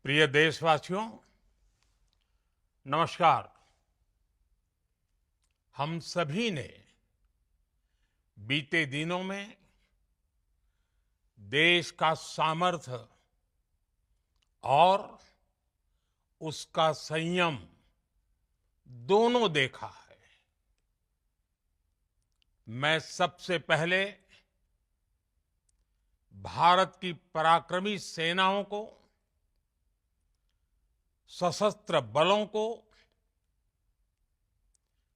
प्रिय देशवासियों, नमस्कार। हम सभी ने बीते दिनों में देश का सामर्थ्य और उसका संयम दोनों देखा है। मैं सबसे पहले भारत की पराक्रमी सेनाओं को, सशस्त्र बलों को,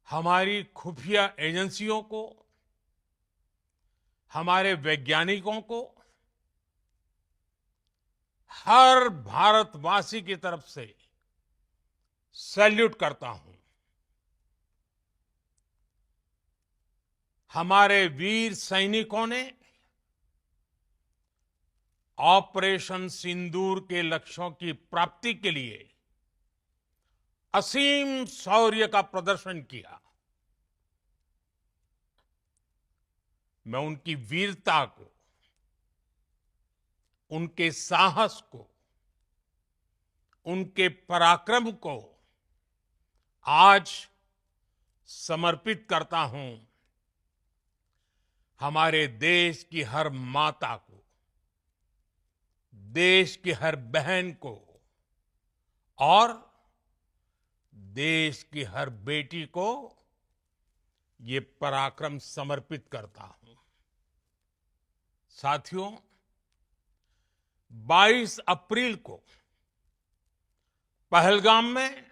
हमारी खुफिया एजेंसियों को, हमारे वैज्ञानिकों को, हर भारतवासी की तरफ से सैल्यूट करता हूं। हमारे वीर सैनिकों ने ऑपरेशन सिंदूर के लक्ष्यों की प्राप्ति के लिए असीम शौर्य का प्रदर्शन किया। मैं उनकी वीरता को, उनके साहस को, उनके पराक्रम को आज समर्पित करता हूं हमारे देश की हर माता को, देश की हर बहन को और देश की हर बेटी को ये पराक्रम समर्पित करता हूं। साथियों, 22 अप्रैल को पहलगाम में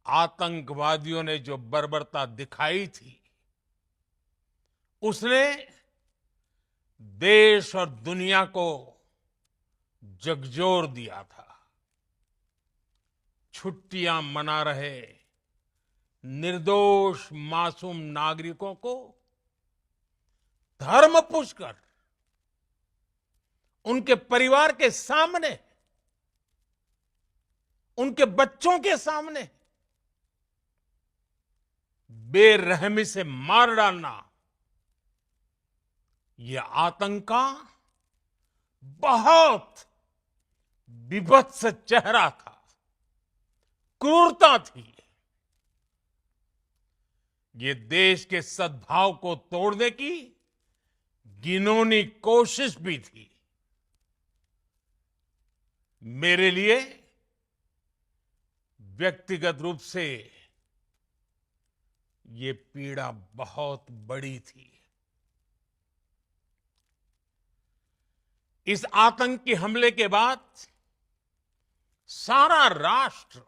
आतंकवादियों ने जो बर्बरता दिखाई थी, उसने देश और दुनिया को झकझोर दिया था। छुट्टियां मना रहे निर्दोष मासूम नागरिकों को धर्म पूछकर उनके परिवार के सामने, उनके बच्चों के सामने बेरहमी से मार डालना, यह आतंक का बहुत विभत्स चेहरा था, क्रूरता थी। ये देश के सद्भाव को तोड़ने की घिनौनी कोशिश भी थी। मेरे लिए व्यक्तिगत रूप से ये पीड़ा बहुत बड़ी थी। इस आतंकी हमले के बाद सारा राष्ट्र,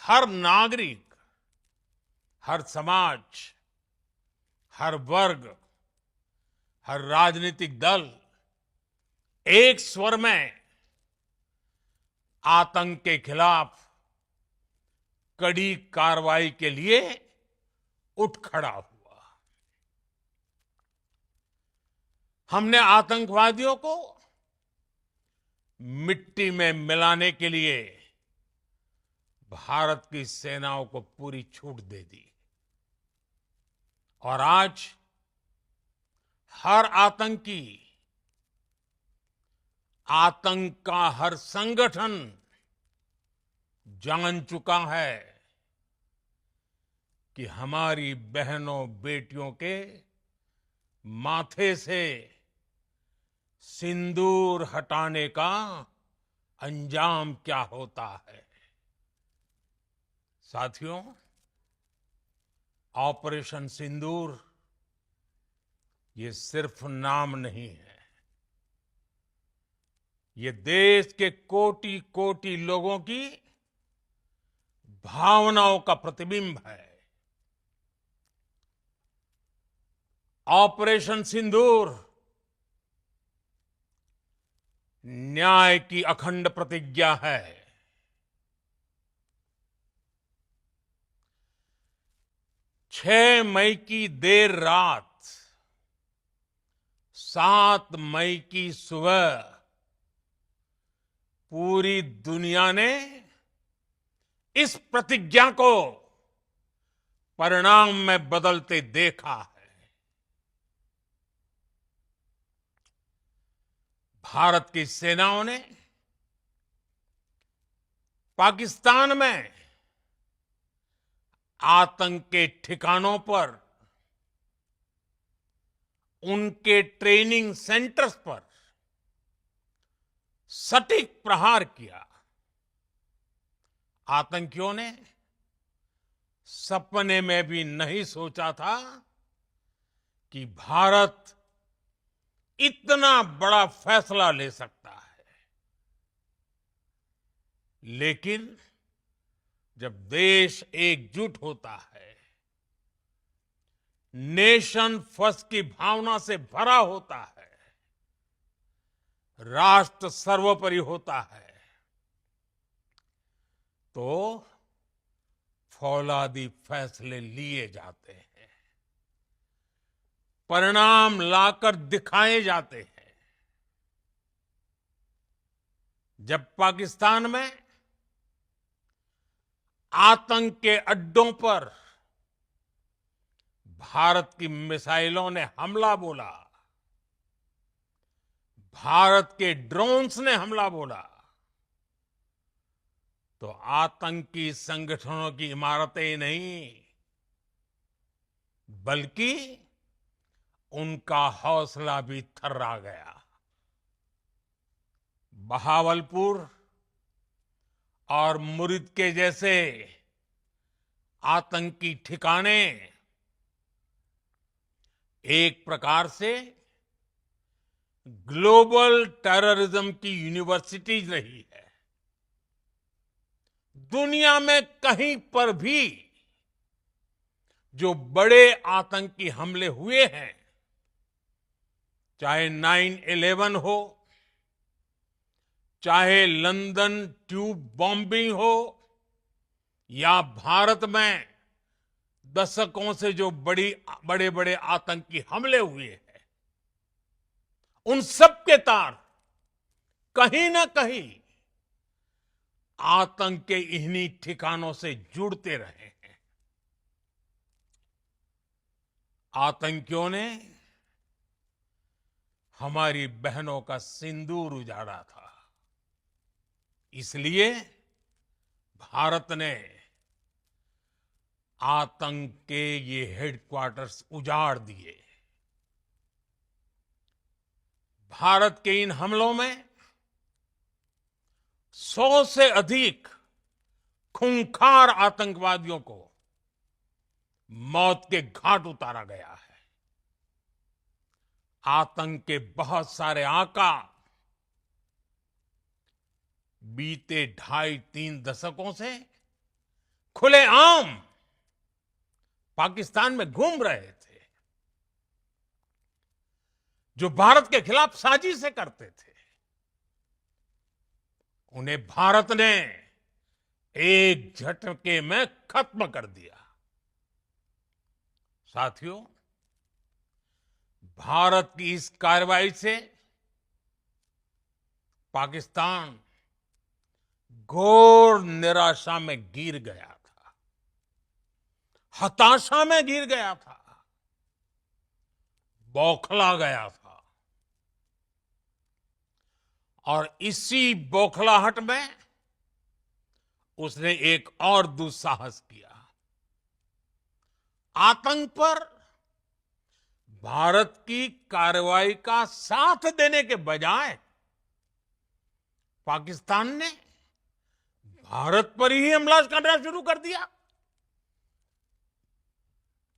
हर नागरिक, हर समाज, हर वर्ग, हर राजनीतिक दल एक स्वर में आतंक के खिलाफ कड़ी कार्रवाई के लिए उठ खड़ा हुआ। हमने आतंकवादियों को मिट्टी में मिलाने के लिए भारत की सेनाओं को पूरी छूट दे दी और आज हर आतंकी, आतंक का हर संगठन जान चुका है कि हमारी बहनों बेटियों के माथे से सिंदूर हटाने का अंजाम क्या होता है। साथियों, ऑपरेशन सिंदूर ये सिर्फ नाम नहीं है, ये देश के कोटि कोटि लोगों की भावनाओं का प्रतिबिंब है। ऑपरेशन सिंदूर न्याय की अखंड प्रतिज्ञा है। 6 मई की देर रात, 7 मई की सुबह पूरी दुनिया ने इस प्रतिज्ञा को परिणाम में बदलते देखा है। भारत की सेनाओं ने पाकिस्तान में आतंक के ठिकानों पर, उनके ट्रेनिंग सेंटर्स पर सटीक प्रहार किया। आतंकियों ने सपने में भी नहीं सोचा था कि भारत इतना बड़ा फैसला ले सकता है। लेकिन जब देश एकजुट होता है, नेशन फर्स्ट की भावना से भरा होता है, राष्ट्र सर्वोपरि होता है, तो फौलादी फैसले लिए जाते हैं, परिणाम लाकर दिखाए जाते हैं। जब पाकिस्तान में आतंक के अड्डों पर भारत की मिसाइलों ने हमला बोला, भारत के ड्रोन्स ने हमला बोला, तो आतंकी संगठनों की इमारतें नहीं, बल्कि उनका हौसला भी थर्रा गया। बहावलपुर और मुरिद के जैसे आतंकी ठिकाने एक प्रकार से ग्लोबल टेररिज्म की यूनिवर्सिटीज रही है। दुनिया में कहीं पर भी जो बड़े आतंकी हमले हुए हैं, चाहे 9/11 हो, चाहे लंदन ट्यूब बॉम्बिंग हो, या भारत में दशकों से जो बड़े बड़े आतंकी हमले हुए हैं, उन सब के तार कहीं ना कहीं आतंक के इन्हीं ठिकानों से जुड़ते रहे हैं। आतंकियों ने हमारी बहनों का सिंदूर उजाड़ा था, इसलिए भारत ने आतंक के ये हेडक्वार्टर्स उजाड़ दिए। भारत के इन हमलों में 100 से अधिक खूंखार आतंकवादियों को मौत के घाट उतारा गया है। आतंक के बहुत सारे आका बीते 2.5-3 दशकों से खुलेआम पाकिस्तान में घूम रहे थे, जो भारत के खिलाफ साजिशें करते थे। उन्हें भारत ने एक झटके में खत्म कर दिया। साथियों, भारत की इस कार्रवाई से पाकिस्तान घोर निराशा में गिर गया था, हताशा में गिर गया था, बौखला गया था। और इसी बौखलाहट में उसने एक और दुस्साहस किया। आतंक पर भारत की कार्रवाई का साथ देने के बजाय पाकिस्तान ने भारत पर ही हमला करना शुरू कर दिया।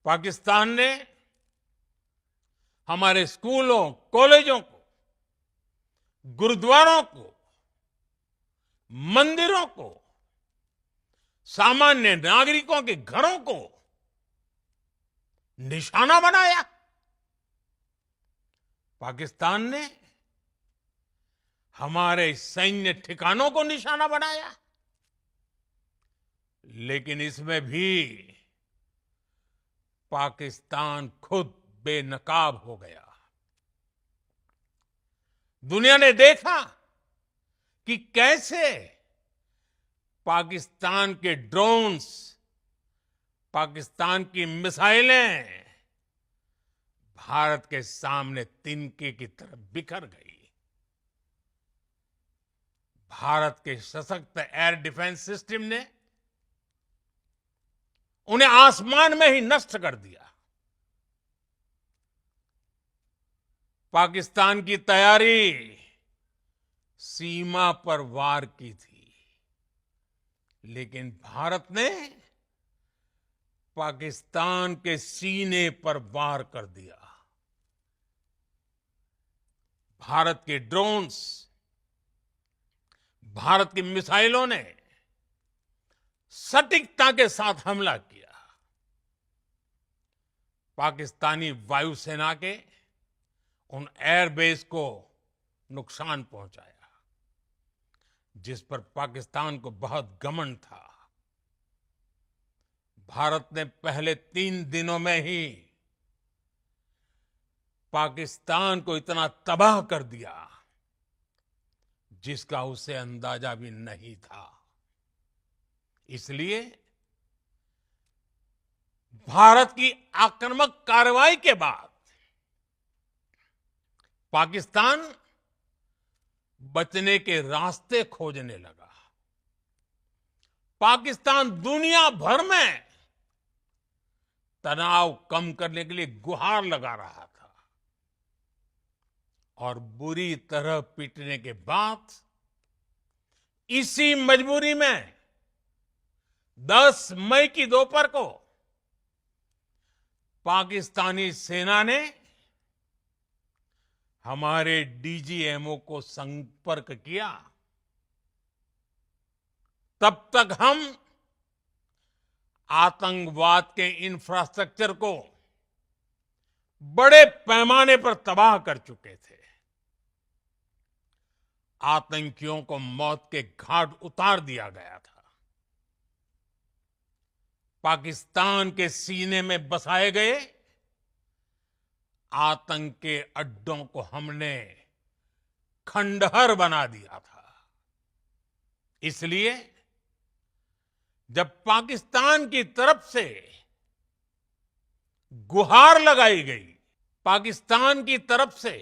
पाकिस्तान ने हमारे स्कूलों, कॉलेजों को, गुरुद्वारों को, मंदिरों को, सामान्य नागरिकों के घरों को निशाना बनाया। पाकिस्तान ने हमारे सैन्य ठिकानों को निशाना बनाया। लेकिन इसमें भी पाकिस्तान खुद बेनकाब हो गया। दुनिया ने देखा कि कैसे पाकिस्तान के ड्रोन्स, पाकिस्तान की मिसाइलें भारत के सामने तिनके की तरफ बिखर गई। भारत के सशक्त एयर डिफेंस सिस्टम ने उन्हें आसमान में ही नष्ट कर दिया। पाकिस्तान की तैयारी सीमा पर वार की थी, लेकिन भारत ने पाकिस्तान के सीने पर वार कर दिया। भारत के ड्रोन्स, भारत की मिसाइलों ने सटीकता के साथ हमला किया। पाकिस्तानी वायुसेना के उन एयरबेस को नुकसान पहुंचाया, जिस पर पाकिस्तान को बहुत घमंड था। भारत ने पहले 3 दिनों में ही पाकिस्तान को इतना तबाह कर दिया जिसका उसे अंदाजा भी नहीं था। इसलिए भारत की आक्रामक कार्रवाई के बाद पाकिस्तान बचने के रास्ते खोजने लगा। पाकिस्तान दुनिया भर में तनाव कम करने के लिए गुहार लगा रहा था और बुरी तरह पीटने के बाद इसी मजबूरी में 10 मई की दोपहर को पाकिस्तानी सेना ने हमारे डीजीएमओ को संपर्क किया। तब तक हम आतंकवाद के इंफ्रास्ट्रक्चर को बड़े पैमाने पर तबाह कर चुके थे। आतंकियों को मौत के घाट उतार दिया गया था। पाकिस्तान के सीने में बसाए गए आतंक के अड्डों को हमने खंडहर बना दिया था। इसलिए जब पाकिस्तान की तरफ से गुहार लगाई गई, पाकिस्तान की तरफ से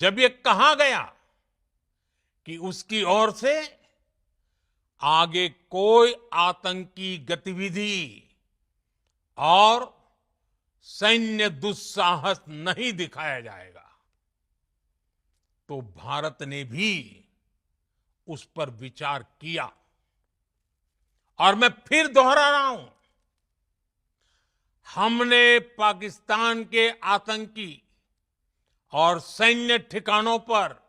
जब ये कहा गया कि उसकी ओर से आगे कोई आतंकी गतिविधि और सैन्य दुस्साहस नहीं दिखाया जाएगा, तो भारत ने भी उस पर विचार किया। और मैं फिर दोहरा रहा हूं, हमने पाकिस्तान के आतंकी और सैन्य ठिकानों पर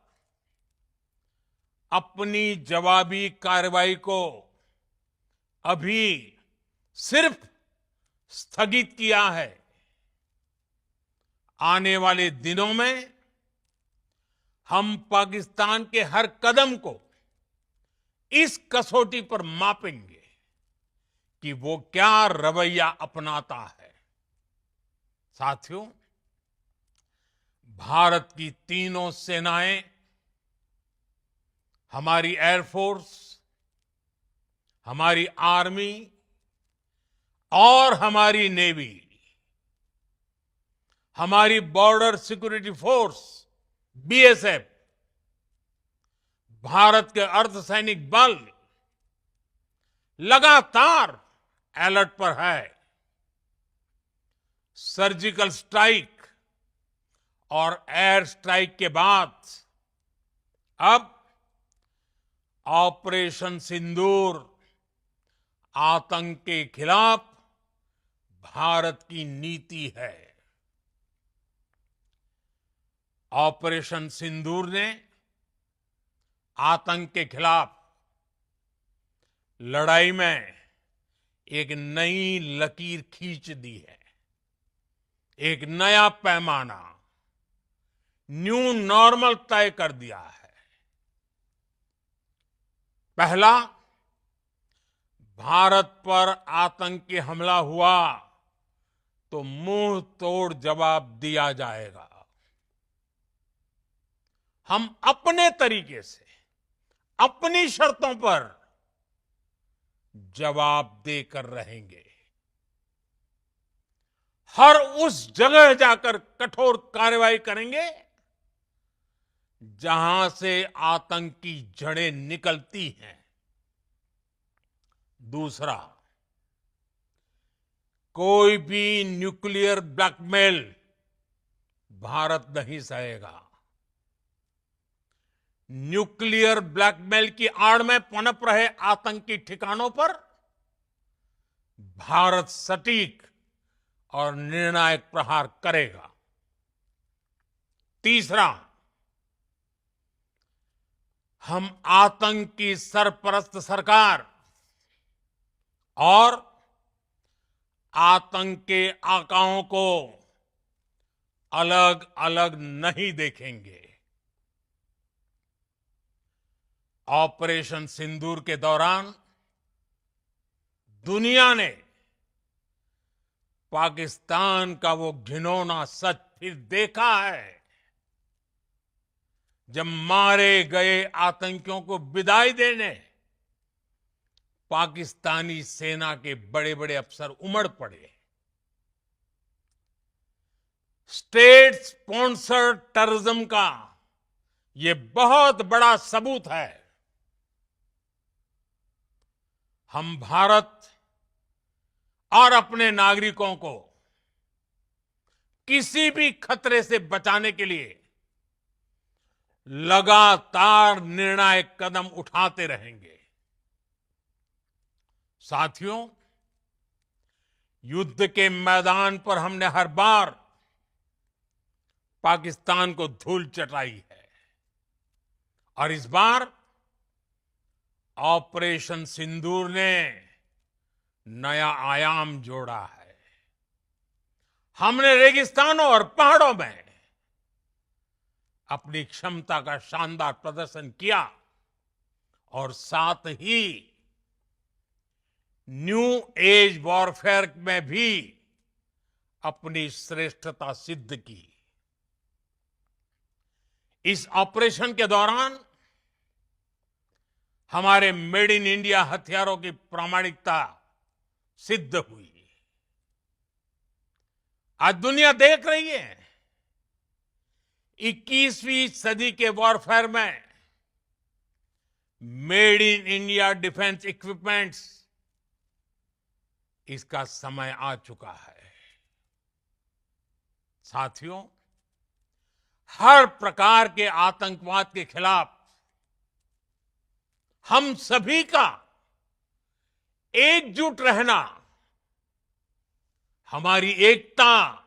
अपनी जवाबी कार्रवाई को अभी सिर्फ स्थगित किया है। आने वाले दिनों में हम पाकिस्तान के हर कदम को इस कसौटी पर मापेंगे कि वो क्या रवैया अपनाता है। साथियों, भारत की तीनों सेनाएं, हमारी एयरफोर्स, हमारी आर्मी और हमारी नेवी, हमारी border security force BSF, Bharat के अर्धसैनिक बल लगातार अलर्ट पर है। सर्जिकल स्ट्राइक और एयर स्ट्राइक के बाद अब ऑपरेशन सिंदूर आतंक के खिलाफ भारत की नीति है। ऑपरेशन सिंदूर ने आतंक के खिलाफ लड़ाई में एक नई लकीर खींच दी है। एक नया पैमाना, न्यू नॉर्मल तय कर दिया है। पहला, भारत पर आतंकी हमला हुआ तो मुंह तोड़ जवाब दिया जाएगा। हम अपने तरीके से, अपनी शर्तों पर जवाब देकर रहेंगे। हर उस जगह जाकर कठोर कार्रवाई करेंगे जहां से आतंक की जड़ें निकलती हैं। दूसरा, कोई भी न्यूक्लियर ब्लैकमेल भारत नहीं सहेगा। न्यूक्लियर ब्लैकमेल की आड़ में पनप रहे आतंकी ठिकानों पर भारत सटीक और निर्णायक प्रहार करेगा। तीसरा, हम आतंक की सरपरस्त सरकार और आतंक के आकाओं को अलग अलग नहीं देखेंगे। ऑपरेशन सिंदूर के दौरान दुनिया ने पाकिस्तान का वो घिनौना सच फिर देखा है, जब मारे गए आतंकियों को विदाई देने पाकिस्तानी सेना के बड़े बड़े अफसर उमड़ पड़े। स्टेट स्पॉन्सर्ड टेररिज्म का ये बहुत बड़ा सबूत है। हम भारत और अपने नागरिकों को किसी भी खतरे से बचाने के लिए लगातार निर्णायक कदम उठाते रहेंगे। साथियों, युद्ध के मैदान पर हमने हर बार पाकिस्तान को धूल चटाई है और इस बार ऑपरेशन सिंदूर ने नया आयाम जोड़ा है। हमने रेगिस्तानों और पहाड़ों में अपनी क्षमता का शानदार प्रदर्शन किया और साथ ही न्यू एज वॉरफेयर में भी अपनी श्रेष्ठता सिद्ध की। इस ऑपरेशन के दौरान हमारे मेड इन इंडिया हथियारों की प्रामाणिकता सिद्ध हुई। आज दुनिया देख रही है 21वीं सदी के वॉरफेयर में made in India defence equipments, इसका समय आ चुका है। साथियों, हर प्रकार के आतंकवाद के खिलाफ हम सभी का एकजुट रहना, हमारी एकता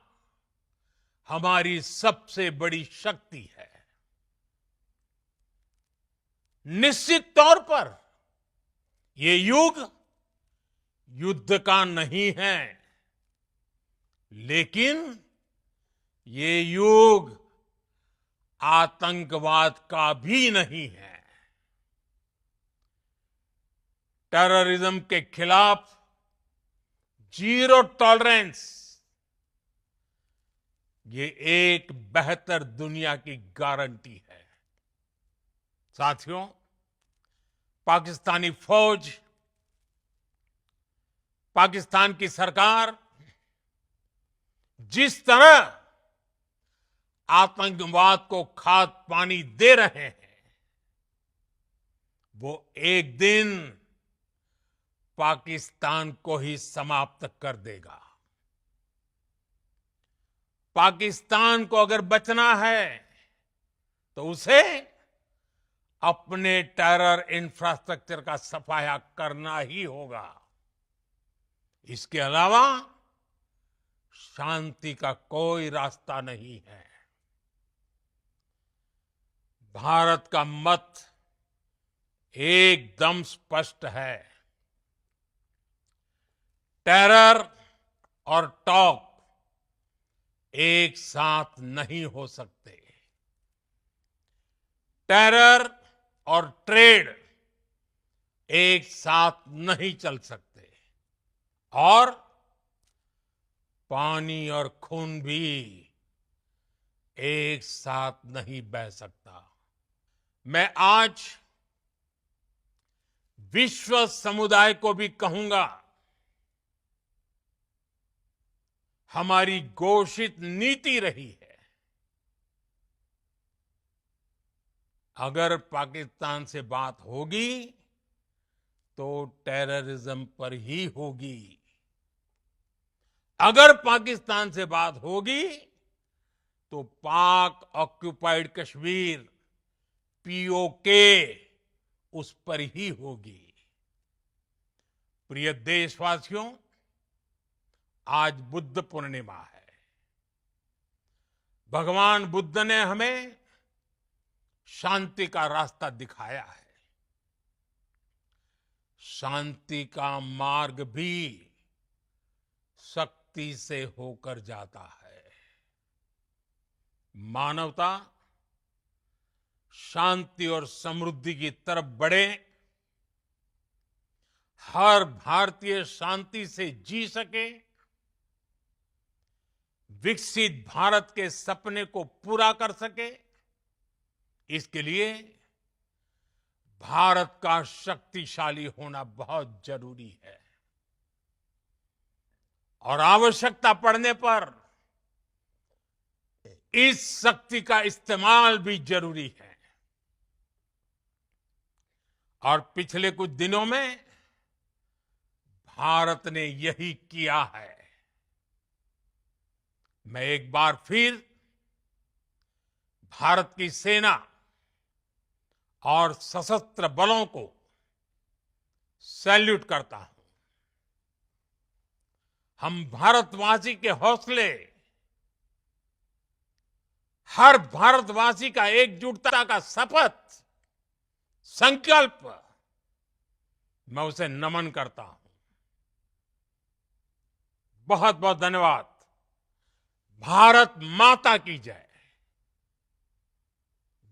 हमारी सबसे बड़ी शक्ति है। निश्चित तौर पर ये युग युद्ध का नहीं है, लेकिन ये युग आतंकवाद का भी नहीं है। टेररिज्म के खिलाफ जीरो टॉलरेंस, ये एक बेहतर दुनिया की गारंटी है। साथियों, पाकिस्तानी फौज, पाकिस्तान की सरकार जिस तरह आतंकवाद को खाद पानी दे रहे हैं, वो एक दिन पाकिस्तान को ही समाप्त कर देगा। पाकिस्तान को अगर बचना है तो उसे अपने टेरर इंफ्रास्ट्रक्चर का सफाया करना ही होगा। इसके अलावा शांति का कोई रास्ता नहीं है। भारत का मत एकदम स्पष्ट है। टेरर और टॉक एक साथ नहीं हो सकते। टेरर और ट्रेड एक साथ नहीं चल सकते और पानी और खून भी एक साथ नहीं बह सकता। मैं आज विश्व समुदाय को भी कहूंगा, हमारी घोषित नीति रही है अगर पाकिस्तान से बात होगी तो टेररिज्म पर ही होगी। अगर पाकिस्तान से बात होगी तो पाक ऑक्युपाइड कश्मीर पीओके उस पर ही होगी। प्रिय देशवासियों, आज बुद्ध पूर्णिमा है। भगवान बुद्ध ने हमें शांति का रास्ता दिखाया है। शांति का मार्ग भी शक्ति से होकर जाता है। मानवता शांति और समृद्धि की तरफ बढ़े, हर भारतीय शांति से जी सके, विकसित भारत के सपने को पूरा कर सके, इसके लिए भारत का शक्तिशाली होना बहुत जरूरी है। और आवश्यकता पड़ने पर इस शक्ति का इस्तेमाल भी जरूरी है। और पिछले कुछ दिनों में भारत ने यही किया है। मैं एक बार फिर भारत की सेना और सशस्त्र बलों को सैल्यूट करता हूं। हम भारतवासी के हौसले, हर भारतवासी का एकजुटता का शपथ, संकल्प, मैं उसे नमन करता हूं। बहुत बहुत धन्यवाद। भारत माता की जय।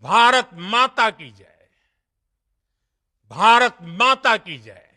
भारत माता की जय। भारत माता की जय।